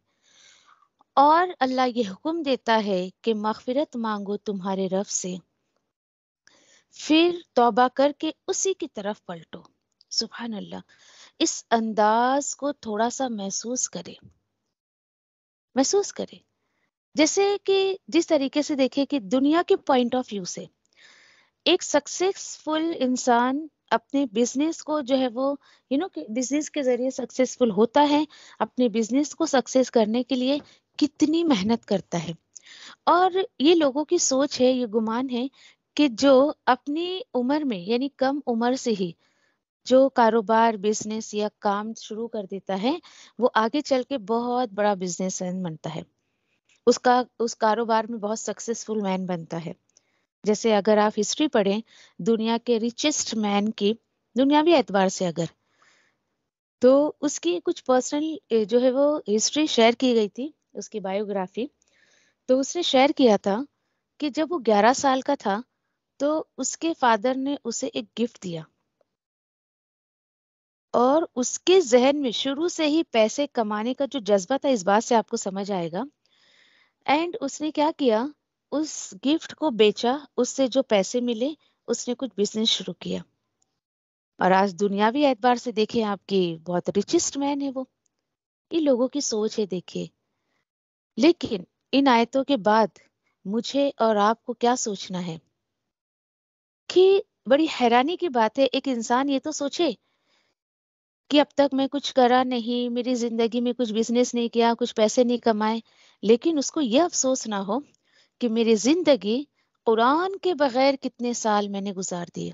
اور اللہ یہ حکم دیتا ہے کہ مغفرت مانگو تمہارے رب سے، پھر توبہ کر کے اسی کی طرف پلٹو. سبحان اللہ. اس انداز کو تھوڑا سا محسوس کرے، جیسے کہ جس طریقے سے دیکھے کہ دنیا کے پوائنٹ آف ویو سے ایک سکسیسفل انسان اپنے بزنس کو جو ہے وہ کہ بزنس کے ذریعے سکسیسفل ہوتا ہے، اپنے بزنس کو سکسیس کرنے کے لیے کتنی محنت کرتا ہے. اور یہ لوگوں کی سوچ ہے، یہ گمان ہے کہ جو اپنی عمر میں یعنی کم عمر سے ہی جو کاروبار، بزنس یا کام شروع کر دیتا ہے، وہ آگے چل کے بہت بڑا بزنس مین بنتا ہے. اس کاروبار میں بہت سکسیسفل مین بنتا ہے. جیسے اگر آپ ہسٹری پڑھیں دنیا کے ریچسٹ مین کی، دنیاوی اعتبار سے اگر، تو اس کی کچھ پرسنل جو ہے وہ ہسٹری شیئر کی گئی تھی، اس کی بایوگرافی. تو اس نے شیئر کیا تھا کہ جب وہ 11 سال کا تھا تو اس کے فادر نے اسے ایک گفٹ دیا، اور اس کے ذہن میں شروع سے ہی پیسے کمانے کا جو جذبہ تھا، اس بات سے آپ کو سمجھ آئے گا. اینڈ اس نے کیا کیا، اس گفٹ کو بیچا، اس سے جو پیسے ملے اس نے کچھ بزنس شروع کیا. اور آج دنیاوی اعتبار سے دیکھیں آپ کی بہت ریچسٹ مین ہے وہ. یہ لوگوں کی سوچ ہے دیکھیے. لیکن ان آیتوں کے بعد مجھے اور آپ کو کیا سوچنا ہے کہ بڑی حیرانی کی بات ہے، ایک انسان یہ تو سوچے کہ اب تک میں کچھ کرا نہیں، میری زندگی میں کچھ بزنس نہیں کیا، کچھ پیسے نہیں کمائے، لیکن اس کو یہ افسوس نہ ہو کہ میری زندگی قرآن کے بغیر کتنے سال میں نے گزار دیے.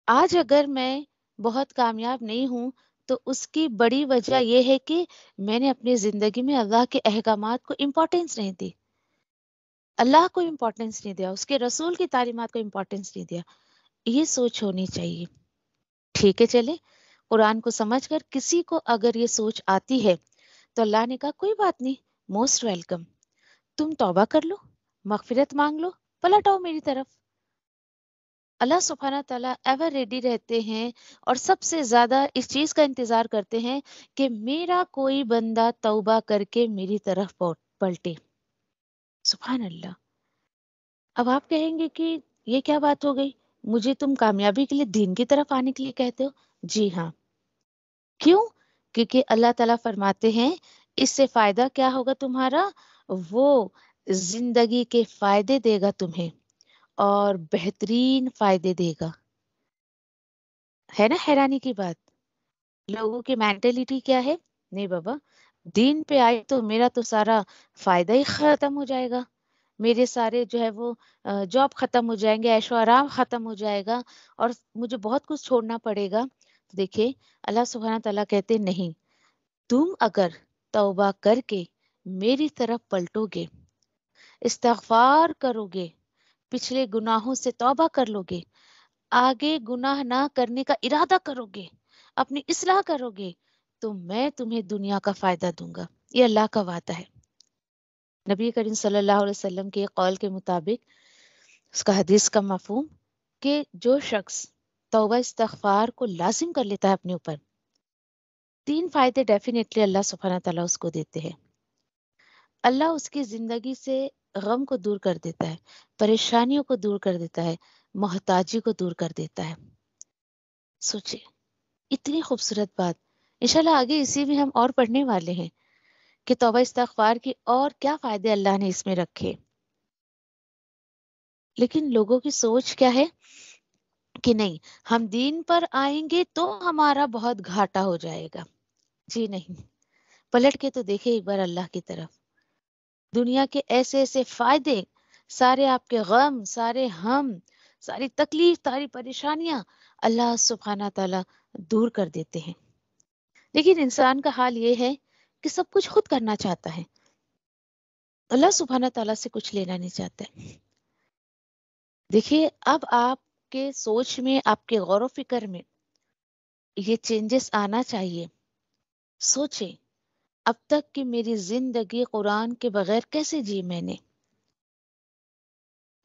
آج اگر میں بہت کامیاب نہیں ہوں تو اس کی بڑی وجہ یہ ہے کہ میں نے اپنی زندگی میں اللہ کے احکامات کو امپورٹنس نہیں دی، اللہ کو امپورٹنس نہیں دیا، اس کے رسول کی تعلیمات کو امپورٹنس نہیں دیا. یہ سوچ ہونی چاہیے. ٹھیک ہے، چلے قرآن کو سمجھ کر کسی کو اگر یہ سوچ آتی ہے تو اللہ نے کہا کوئی بات نہیں، موسٹ ویلکم. تم توبہ کر لو، مغفرت مانگ لو، پلٹ آؤ میری طرف. اللہ سبحانہ تعالیٰ ایور ریڈی رہتے ہیں اور سب سے زیادہ اس چیز کا انتظار کرتے ہیں کہ میرا کوئی بندہ توبہ کر کے میری طرف پلٹے. سبحان اللہ. اب آپ کہیں گے کہ یہ کیا بات ہو گئی، مجھے تم کامیابی کے لیے دین کی طرف آنے کے لیے کہتے ہو؟ جی ہاں. کیوں؟ کیونکہ اللہ تعالیٰ فرماتے ہیں اس سے فائدہ کیا ہوگا تمہارا، وہ زندگی کے فائدے دے گا تمہیں اور بہترین فائدے دے گا. ہے نا حیرانی کی بات؟ لوگوں کی مینٹلٹی کیا ہے، نہیں بابا دین پہ آئی تو میرا تو سارا فائدہ ہی ختم ہو جائے گا، میرے سارے جو ہے وہ جاب ختم ہو جائیں گے، عیش و آرام ختم ہو جائے گا اور مجھے بہت کچھ چھوڑنا پڑے گا. دیکھیں اللہ سبحانہ تعالیٰ کہتے نہیں، تم اگر توبہ کر کے میری طرف پلٹو گے، استغفار کرو گے، پچھلے گناہوں سے توبہ کر لو گے، آگے گناہ نہ کرنے کا ارادہ کرو گے، اپنی اصلاح کرو گے، تو میں تمہیں دنیا کا فائدہ دوں گا. یہ اللہ کا وعدہ ہے. نبی کریم صلی اللہ علیہ وسلم کے قول کے مطابق اس کا حدیث کا مفہوم کہ جو شخص توبہ استغفار کو لازم کر لیتا ہے اپنے اوپر، 3 فائدے ڈیفینیٹلی اللہ سبحانہ تعالیٰ اس کو دیتے ہیں. اللہ اس کی زندگی سے غم کو دور کر دیتا ہے، پریشانیوں کو دور کر دیتا ہے، محتاجی کو دور کر دیتا ہے. سوچے اتنی خوبصورت بات. انشاءاللہ آگے اسی میں ہم اور پڑھنے والے ہیں کہ توبہ استغفار کی اور کیا فائدے اللہ نے اس میں رکھے. لیکن لوگوں کی سوچ کیا ہے کہ نہیں، ہم دین پر آئیں گے تو ہمارا بہت گھاٹا ہو جائے گا. جی نہیں، پلٹ کے تو دیکھیں ایک بار اللہ کی طرف. دنیا کے ایسے ایسے فائدے، سارے آپ کے غم، سارے ہم، ساری تکلیف، ساری پریشانیاں اللہ سبحانہ تعالیٰ دور کر دیتے ہیں. لیکن انسان کا حال یہ ہے کہ سب کچھ خود کرنا چاہتا ہے، اللہ سبحانہ تعالیٰ سے کچھ لینا نہیں چاہتا ہے. دیکھیے اب آپ کے سوچ میں، آپ کے غور و فکر میں یہ چینجز آنا چاہیے. سوچیں اب تک کہ میری زندگی قرآن کے بغیر کیسے جی میں نے.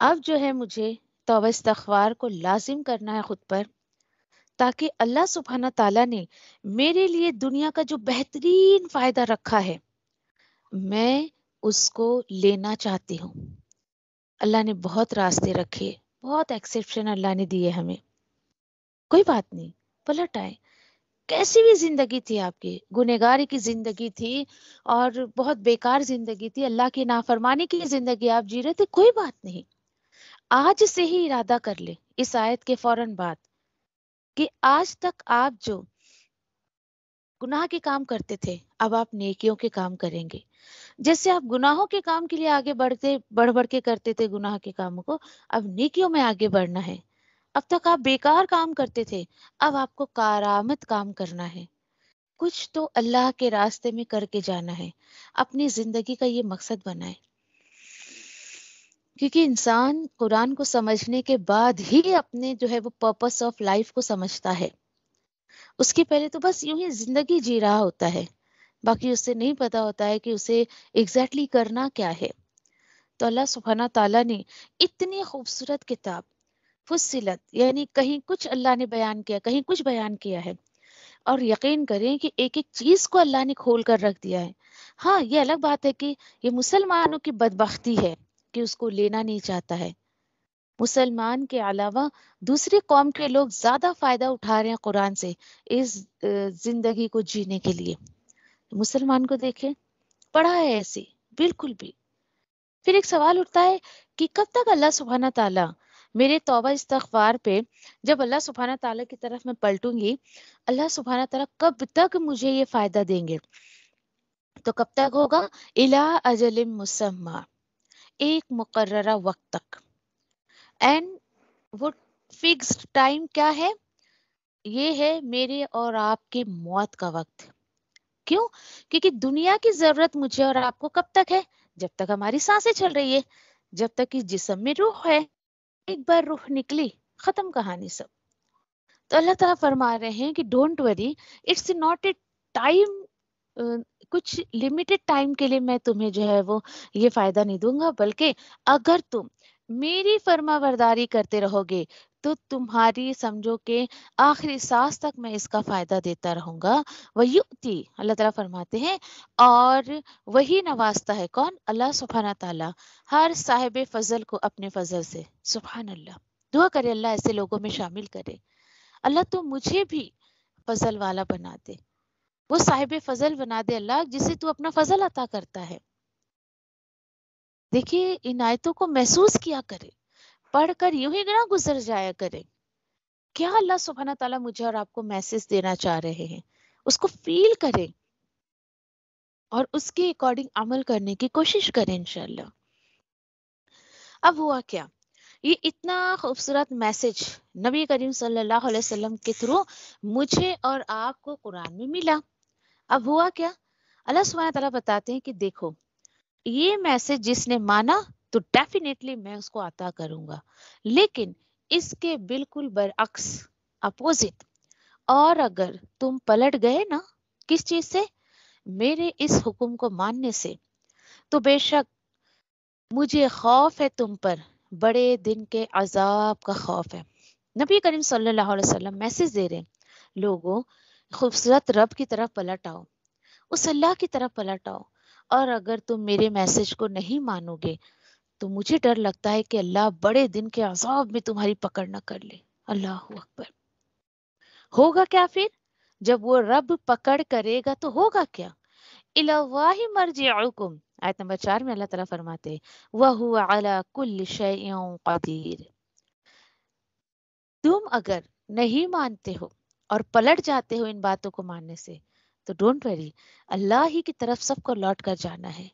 اب جو ہے مجھے توبہ استغفار کو لازم کرنا ہے خود پر، تاکہ اللہ سبحانہ تعالیٰ نے میرے لیے دنیا کا جو بہترین فائدہ رکھا ہے میں اس کو لینا چاہتی ہوں. اللہ نے بہت راستے رکھے، بہت ایکسیپشن اللہ نے دیے ہمیں. کوئی بات نہیں، پلٹ آئے. کیسی بھی زندگی تھی آپ کی، گنہگاری کی زندگی تھی اور بہت بیکار زندگی تھی، اللہ کی نافرمانی کی زندگی آپ جی رہے تھے، کوئی بات نہیں. آج سے ہی ارادہ کر لے اس آیت کے فوراً بعد کہ آج تک آپ جو گناہ کے کام کرتے تھے اب آپ نیکیوں کے کام کریں گے. جیسے آپ گناہوں کے کام کے لیے آگے بڑھ کے کرتے تھے گناہ کے کاموں کو، اب نیکیوں میں آگے بڑھنا ہے. اب تک آپ بیکار کام کرتے تھے، اب آپ کو کارآمد کام کرنا ہے. کچھ تو اللہ کے راستے میں کر کے جانا ہے، اپنی زندگی کا یہ مقصد بنائے، کیونکہ انسان قرآن کو سمجھنے کے بعد ہی اپنے جو ہے وہ پرپس آف لائف کو سمجھتا ہے. اس کے پہلے تو بس یوں ہی زندگی جی رہا ہوتا ہے، باقی اسے نہیں پتا ہوتا ہے کہ اسے ایگزیکٹلی کرنا کیا ہے. تو اللہ سبحانہ تعالیٰ نے اتنی خوبصورت کتاب فصلت، یعنی کہیں کچھ اللہ نے بیان کیا، کہیں کچھ بیان کیا ہے، اور یقین کریں کہ ایک ایک چیز کو اللہ نے کھول کر رکھ دیا ہے. ہاں یہ الگ بات ہے کہ یہ مسلمانوں کی بدبختی ہے کہ اس کو لینا نہیں چاہتا ہے. مسلمان کے علاوہ دوسری قوم کے لوگ زیادہ فائدہ اٹھا رہے ہیں قرآن سے اس زندگی کو جینے کے لیے. مسلمان کو دیکھیں، پڑھا ہے ایسے بالکل بھی. پھر ایک سوال اٹھتا ہے کہ کب تک اللہ سبحانہ تعالیٰ میرے توبہ استغفار پہ، جب اللہ سبحانہ تعالیٰ کی طرف میں پلٹوں گی، اللہ سبحانہ تعالیٰ کب تک مجھے یہ فائدہ دیں گے؟ تو کب تک ہوگا؟ الی اجل مسمى، ایک مقررہ وقت تک. اینڈ وہ فکسڈ ٹائم کیا ہے؟ یہ ہے میرے اور آپ کی موت کا وقت. کیوں؟ کیونکہ دنیا کی ضرورت مجھے اور آپ کو کب تک ہے؟ جب تک ہماری سانسیں چل رہی ہے، جب تک اس جسم میں روح ہے. ایک بار روح نکلی، ختم کہانی سب. تو اللہ تعالیٰ فرما رہے ہیں کہ don't worry, it's not a time, کچھ لمیٹڈ ٹائم کے لیے میں تمہیں جو ہے وہ یہ فائدہ نہیں دوں گا، بلکہ اگر تم میری فرما برداری کرتے رہو گے تو تمہاری سمجھو کہ آخری سانس تک میں اس کا فائدہ دیتا رہوں گا. وَيُؤْتِي، اللہ تعالیٰ فرماتے ہیں، اور وہی نوازتا ہے. کون؟ اللہ سبحانہ تعالیٰ، ہر صاحب فضل کو اپنے فضل سے. سبحان اللہ. دعا کرے اللہ ایسے لوگوں میں شامل کرے. اللہ تو مجھے بھی فضل والا بنا دے، وہ صاحب فضل بنا دے اللہ، جسے تو اپنا فضل عطا کرتا ہے. دیکھیے ان آیتوں کو محسوس کیا کرے، پڑھ کر یوں ہی نہ گزر جایا کرے. کیا اللہ سبحانہ تعالیٰ مجھے اور آپ کو میسج دینا چاہ رہے ہیں، اس کو فیل کریں اور اس کے اکارڈنگ عمل کرنے کی کوشش کریں انشاءاللہ. اب ہوا کیا؟ یہ اتنا خوبصورت میسج نبی کریم صلی اللہ علیہ وسلم کے تھرو مجھے اور آپ کو قرآن میں ملا. اب ہوا کیا؟ اللہ سبحانہ تعالیٰ بتاتے ہیں کہ دیکھو یہ میسج جس نے مانا تو ڈیفینیٹلی میں اس کو عطا کروں گا، لیکن اس کے بالکل برعکس، اپوزٹ، اور اگر تم پلٹ گئے نا کس چیز سے؟ میرے اس حکم کو ماننے سے، تو بے شک مجھے خوف ہے تم پر، بڑے دن کے عذاب کا خوف ہے. نبی کریم صلی اللہ علیہ وسلم میسج دے رہے ہیں، لوگوں خوبصورت رب کی طرف پلٹ آؤ، اس اللہ کی طرف پلٹ آؤ، اور اگر تم میرے میسج کو نہیں مانو گے تو مجھے ڈر لگتا ہے کہ اللہ بڑے دن کے عذاب میں تمہاری پکڑ نہ کر لے. اللہ اکبر. ہوگا کیا پھر جب وہ رب پکڑ کرے گا؟ تو ہوگا کیا؟ الی اللہ مرجعکم، آیت نمبر 4 میں اللہ تعالیٰ فرماتے وَهُوَ عَلَى كُلِّ شَيْءٍ قَدِيرٌ. تم اگر نہیں مانتے ہو اور پلٹ جاتے ہو ان باتوں کو ماننے سے، تو ڈونٹ وری، اللہ ہی کی طرف سب کو لوٹ کر جانا ہے،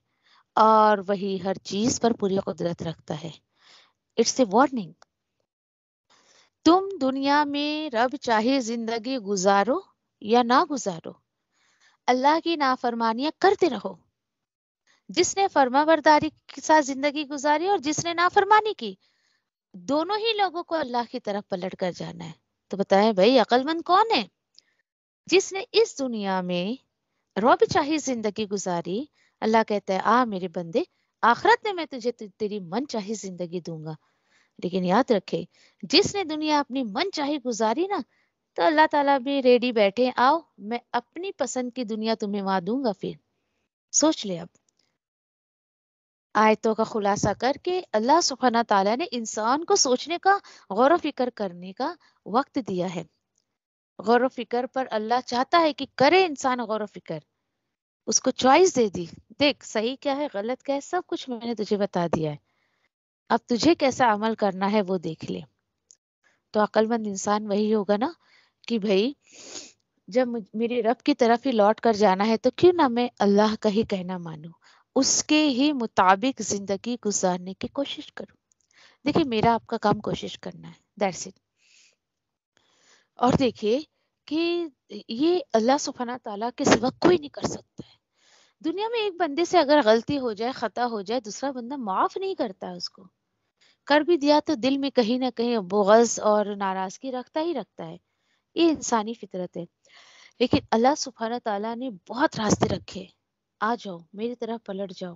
اور وہی ہر چیز پر پوری قدرت رکھتا ہے. It's a warning. تم دنیا میں رب چاہے زندگی گزارو یا نہ گزارو، اللہ کی نافرمانیاں کرتے رہو. جس نے فرما برداری کے ساتھ زندگی گزاری اور جس نے نافرمانی کی، دونوں ہی لوگوں کو اللہ کی طرف پلٹ کر جانا ہے. تو بتائیں بھائی عقل مند کون ہے؟ جس نے اس دنیا میں رب چاہی زندگی گزاری، اللہ کہتا ہے آ میرے بندے، آخرت میں میں تجھے تیری من چاہی زندگی دوں گا. لیکن یاد رکھے جس نے دنیا اپنی من چاہی گزاری نا، تو اللہ تعالیٰ بھی ریڈی بیٹھے، آؤ میں اپنی پسند کی دنیا تمہیں وہاں دوں گا. پھر سوچ لے. اب آیتوں کا خلاصہ کر کے اللہ سبحانہ تعالیٰ نے انسان کو سوچنے کا، غور و فکر کرنے کا وقت دیا ہے. غور و فکر پر اللہ چاہتا ہے کہ کرے انسان غور و فکر. اس کو چوائس دے دی، دیکھ صحیح کیا ہے غلط کیا ہے سب کچھ میں نے تجھے بتا دیا ہے، اب تجھے کیسا عمل کرنا ہے وہ دیکھ لے. تو عقل مند انسان وہی ہوگا نا کہ بھائی جب میرے رب کی طرف ہی لوٹ کر جانا ہے تو کیوں نہ میں اللہ کا ہی کہنا مانوں، اس کے ہی مطابق زندگی گزارنے کی کوشش کروں. دیکھیے میرا آپ کا کام کوشش کرنا ہے، دیٹس اٹ. اور دیکھیے کہ یہ اللہ سبحانہ تعالیٰ کے سوا کوئی نہیں کر سکتا ہے. دنیا میں ایک بندے سے اگر غلطی ہو جائے، خطا ہو جائے، دوسرا بندہ معاف نہیں کرتا ہے اس کو. کر بھی دیا تو دل میں کہیں نہ کہیں بغض اور ناراضگی رکھتا ہی رکھتا ہے. یہ انسانی فطرت ہے. لیکن اللہ سبحانہ تعالیٰ نے بہت راستے رکھے. آ جاؤ میری طرف پلٹ جاؤ.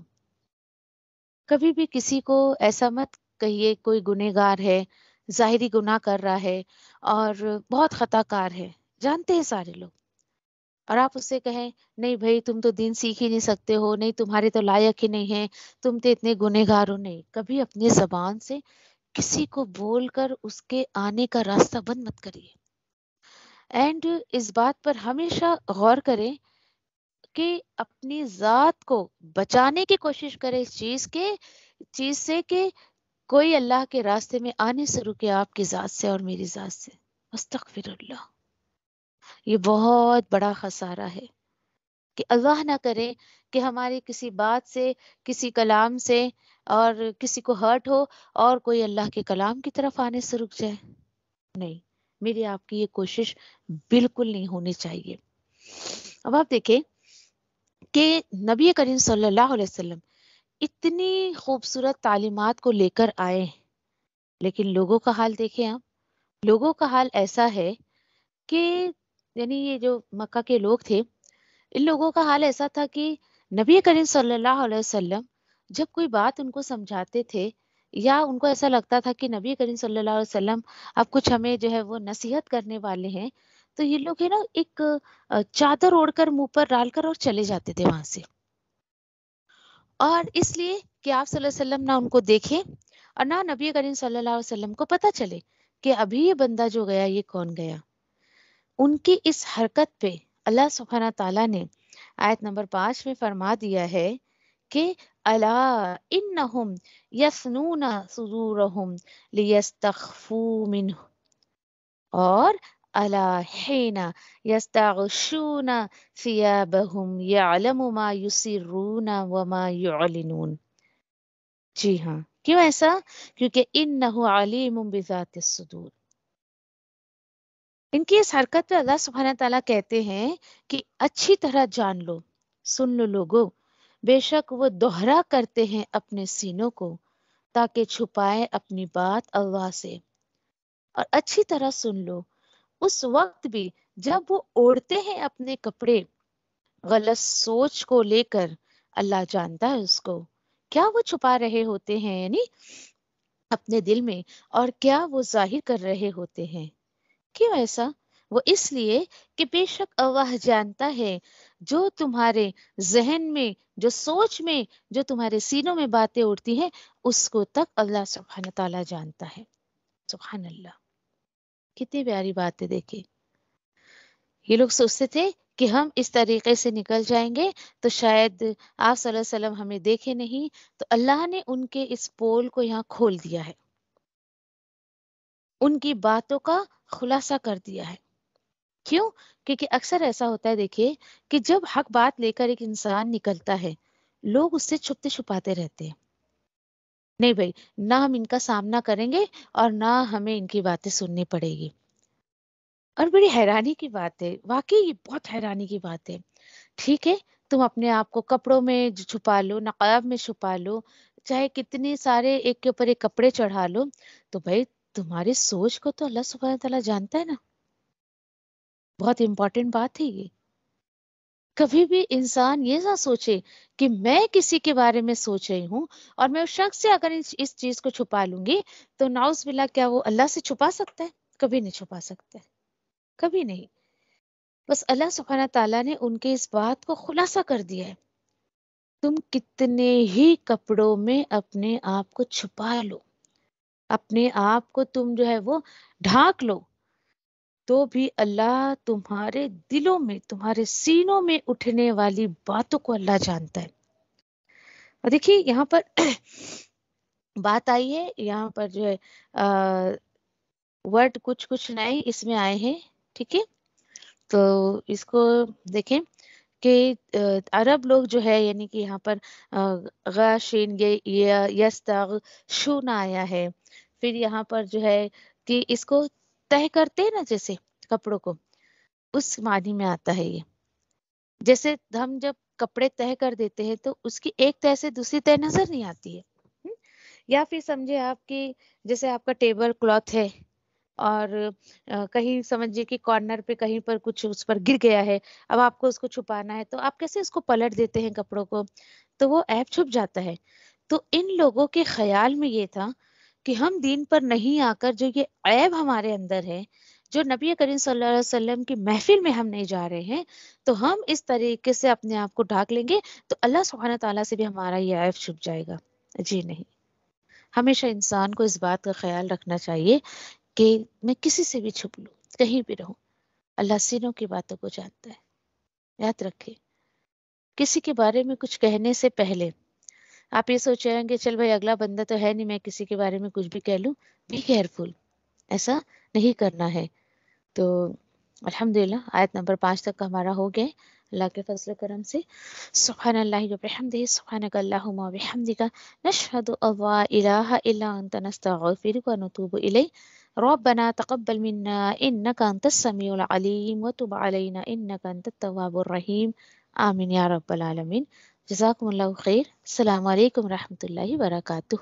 کبھی بھی کسی کو ایسا مت کہیے کوئی گنہگار ہے، ظاہری گناہ کر رہا ہے اور بہت خطا کار ہے، جانتے ہیں سارے لوگ، اور آپ اس سے کہیں نہیں بھائی تم تو دین سیکھ ہی نہیں سکتے ہو، نہیں تمہارے تو لائق ہی نہیں ہے، تم تو اتنے گنہگار ہو. نہیں، کبھی اپنی زبان سے کسی کو بول کر اس کے آنے کا راستہ بند مت کریے. اینڈ اس بات پر ہمیشہ غور کریں کہ اپنی ذات کو بچانے کی کوشش کرے اس چیز سے کہ کوئی اللہ کے راستے میں آنے سے رکے آپ کی ذات سے اور میری ذات سے. استغفر اللہ. یہ بہت بڑا خسارہ ہے کہ اللہ نہ کرے کہ ہماری کسی بات سے، کسی کلام سے اور کسی کو ہرٹ ہو اور کوئی اللہ کے کلام کی طرف آنے سے رک جائے. نہیں، میری آپ کی یہ کوشش بالکل نہیں ہونی چاہیے. اب آپ دیکھیں کہ نبی کریم صلی اللہ علیہ وسلم اتنی خوبصورت تعلیمات کو لے کر آئے، لیکن لوگوں کا حال دیکھیں آپ. لوگوں کا حال ایسا ہے کہ یعنی یہ جو مکہ کے لوگ تھے، ان لوگوں کا حال ایسا تھا کہ نبی کریم صلی اللہ علیہ وسلم جب کوئی بات ان کو سمجھاتے تھے یا ان کو ایسا لگتا تھا کہ نبی کریم صلی اللہ علیہ وسلم اب کچھ ہمیں جو ہے وہ نصیحت کرنے والے ہیں، تو یہ لوگ ہے نا ایک چادر اوڑھ کر منہ پر ڈال کر اور چلے جاتے تھے وہاں سے. اور اس لیے کہ آپ صلی اللہ علیہ وسلم نہ ان کو دیکھیں اور نہ نبی کریم صلی اللہ علیہ وسلم کو پتہ چلے کہ ابھی یہ بندہ جو گیا یہ کون گیا. ان کی اس حرکت پہ اللہ سبحانہ تعالیٰ نے آیت نمبر 5 میں فرما دیا ہے کہ الا انہم یثنون صدورہم لیستخفوا منہ، اور الا حین یستغشون ثیابہم یعلم ما یسرون وما یعلنون. جی ہاں، کیوں ایسا؟ کیونکہ انہ علیم بذات الصدور. ان کی اس حرکت پہ اللہ سبحانہ تعالیٰ کہتے ہیں کہ اچھی طرح جان لو، سن لو لوگو، بے شک وہ دوہرا کرتے ہیں اپنے سینوں کو تاکہ چھپائے اپنی بات اللہ سے. اور اچھی طرح سن لو، اس وقت بھی جب وہ اوڑھتے ہیں اپنے کپڑے غلط سوچ کو لے کر، اللہ جانتا ہے اس کو، کیا وہ چھپا رہے ہوتے ہیں یعنی اپنے دل میں، اور کیا وہ ظاہر کر رہے ہوتے ہیں. کیوں ایسا؟ وہ اس لیے کہ بے شک اللہ جانتا ہے جو تمہارے ذہن میں، جو سوچ میں، جو تمہارے سینوں میں باتیں اڑتی ہیں، اس کو تک اللہ سبحانہ تعالیٰ جانتا ہے. سبحان اللہ، کتنی پیاری بات ہے. دیکھیں یہ لوگ سوچتے تھے کہ ہم اس طریقے سے نکل جائیں گے تو شاید آپ صلی اللہ علیہ وسلم ہمیں دیکھے نہیں، تو اللہ نے ان کے اس پول کو یہاں کھول دیا ہے، ان کی باتوں کا خلاصہ کر دیا ہے. کیوں؟ کیونکہ اکثر ایسا ہوتا ہے دیکھیے کہ جب حق بات لے کر ایک انسان نکلتا ہے، لوگ اس سے چھپتے چھپاتے رہتے ہیں. نہیں بھائی، نہ ہم ان کا سامنا کریں گے اور نہ ہمیں ان کی باتیں سننی پڑے گی. اور بڑی حیرانی کی بات ہے، واقعی یہ بہت حیرانی کی بات ہے. ٹھیک ہے، تم اپنے آپ کو کپڑوں میں چھپا لو، نقاب میں چھپا لو، چاہے کتنے سارے ایک کے اوپر ایک کپڑے چڑھا لو، تو بھائی تمہاری سوچ کو تو اللہ سبحانہ تعالیٰ جانتا ہے نا. بہت امپورٹنٹ بات ہے یہ. کبھی بھی انسان یہ نہ سوچے کہ میں کسی کے بارے میں سوچ رہی ہوں اور میں اس شخص سے اگر اس چیز کو چھپا لوں گی تو نعوذ باللہ کیا وہ اللہ سے چھپا سکتا ہے؟ کبھی نہیں چھپا سکتا ہے، کبھی نہیں. بس اللہ سبحانہ تعالیٰ نے ان کے اس بات کو خلاصہ کر دیا ہے. تم کتنے ہی کپڑوں میں اپنے آپ کو چھپا لو، اپنے آپ کو تم جو ہے وہ ڈھانک لو، تو بھی اللہ تمہارے دلوں میں، تمہارے سینوں میں اٹھنے والی باتوں کو اللہ جانتا ہے. اور دیکھیے یہاں پر بات آئی ہے، یہاں پر جو ہے ورڈ کچھ نئے اس میں آئے ہیں. ٹھیک ہے، تو اس کو دیکھیں کہ عرب لوگ جو ہے یعنی کہ یہاں پر غاشین یستغ شون آیا ہے. پھر یہاں پر جو ہے کہ اس کو تہ کرتے ہیں نا جیسے کپڑوں کو، اس معنی میں آتا ہے یہ. جیسے ہم جب کپڑے تہہ کر دیتے ہیں تو اس کی ایک تہہ سے دوسری تہہ نظر نہیں آتی ہے. یا پھر سمجھے آپ کی جیسے آپ کا ٹیبل کلاتھ ہے اور کہیں سمجھیے کہ کارنر پہ کہیں پر کچھ اس پر گر گیا ہے، اب آپ کو اس کو چھپانا ہے تو آپ کیسے اس کو پلٹ دیتے ہیں کپڑوں کو، تو وہ عیب چھپ جاتا ہے. تو ان لوگوں کے خیال میں یہ تھا کہ ہم دین پر نہیں آ کر جو یہ عیب ہمارے اندر ہے، جو نبی کریم صلی اللہ علیہ وسلم کی محفل میں ہم نہیں جا رہے ہیں، تو ہم اس طریقے سے اپنے آپ کو ڈھانک لیں گے تو اللہ سبحانہ تعالیٰ سے بھی ہمارا یہ عیب چھپ جائے گا. جی نہیں، ہمیشہ انسان کو اس بات کا خیال رکھنا چاہیے کہ میں کسی سے بھی چھپ لوں، کہیں بھی رہوں، اللہ سینوں کی باتوں کو جانتا ہے. یاد رکھے، کسی کے بارے میں کچھ کہنے سے پہلے آپ یہ سوچیں گے چل بھائی اگلا بندہ تو ہے نہیں، میں کسی کے بارے میں کچھ بھی کہہ لوں. بی کیئرفل، ایسا نہیں کرنا ہے. تو الحمدللہ آیت نمبر 5 تک کا ہمارا ہو گیا اللہ کے فضل و کرم سے. سبحان اللہ و بحمدہ، سبحانک اللہم و بحمدک، نشہد ان لا الہ الا انت، نستغفرک و نتوب الیک. ربنا تقبل منا انک انت السمیع العلیم وتب علینا انک انت التواب الرحیم. آمین یا رب العالمین. جزاکم اللہ خیر. السلام علیکم ورحمۃ اللہ وبرکاتہ.